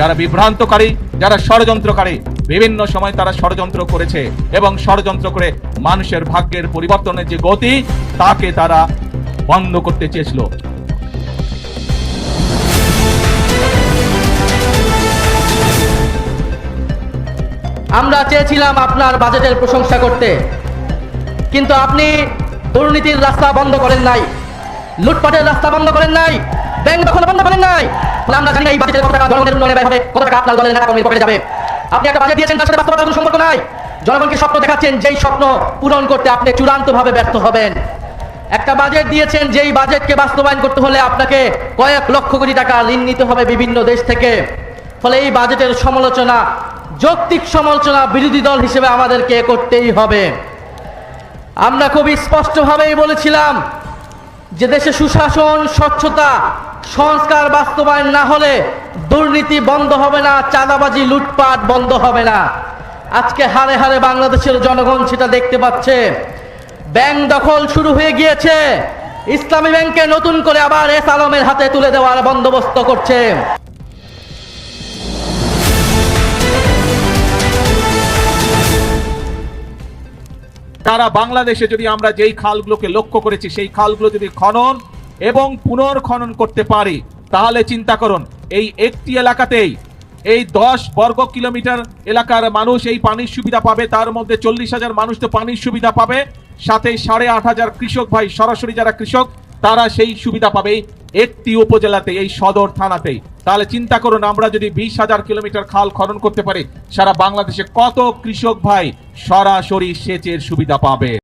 যারা বিভ্রান্তকারী, যারা ষড়যন্ত্রকারী, বিভিন্ন সময় তারা ষড়যন্ত্র করেছে এবং ষড়যন্ত্র করে মানুষের ভাগ্যের পরিবর্তনের যে গতি তাকে তারা বন্ধ করতে চেয়েছিল। আমরা চেয়েছিলাম আপনার বাজেটের প্রশংসা করতে, কিন্তু আপনি দুর্নীতির রাস্তা বন্ধ করেন নাই, লুটপাটের রাস্তা বন্ধ করেন নাই, ব্যাংক দখল বন্ধ করেন নাই। আমরা জানি না এই বাজেটের কত টাকা জনগণের উন্নয়নে ব্যয় হবে, কত টাকা আপনার দলের নেতা কর্মীর পকেটে যাবে। আপনি একটা বাজেট দিয়েছেন, তার সাথে বাস্তবতার কোনো সম্পর্ক নাই। জনগণকে স্বপ্ন দেখাচ্ছেন, যেই স্বপ্ন পূরণ করতে আপনি চূড়ান্তভাবে ব্যর্থ হবেন। একটা বাজেট দিয়েছেন, যেই বাজেটকে বাস্তবায়ন করতে হলে আপনাকে কয়েক লক্ষ কোটি টাকা ঋণ নিতে হবে বিভিন্ন দেশ থেকে। ফলে এই বাজেটের সমালোচনা, যৌক্তিক সমালোচনা বিরোধী দল হিসেবে আমাদেরকে করতেই হবে। আমরা খুবই স্পষ্টভাবেই বলেছিলাম যে দেশে সুশাসন, স্বচ্ছতা, সংস্কার বাস্তবায়ন না হলে দুর্নীতি বন্ধ হবে না, চাঁদাবাজি, লুটপাট বন্ধ হবে না। আজকে হারে হারে বাংলাদেশের জনগণ সেটা দেখতে পাচ্ছে। ব্যাংক দখল শুরু হয়ে গিয়েছে, ইসলামী ব্যাংকে নতুন করে আবার এস আলমের হাতে তুলে দেওয়ার বন্দোবস্ত করছে। তারা বাংলাদেশে যদি আমরা যেই খালগুলোকে লক্ষ্য করেছি সেই খালগুলো যদি খনন এবং পুনর্খনন করতে পারি, তাহলে চিন্তা করুন এই একটি এলাকাতেই এই 10 বর্গ কিলোমিটার এলাকার মানুষ এই পানির সুবিধা পাবে। তার মধ্যে 40,000 মানুষ তো পানির সুবিধা পাবে, সাথে 8,500 কৃষক ভাই, সরাসরি যারা কৃষক, তারা সেই সুবিধা পাবে একটি উপজেলাতে, এই সদর থানাতেই। তাহলে চিন্তা করুন আমরা যদি 20,000 কিলোমিটার খাল খনন করতে পারি, সারা বাংলাদেশে কত কৃষক ভাই সরাসরি সেচের সুবিধা পাবে।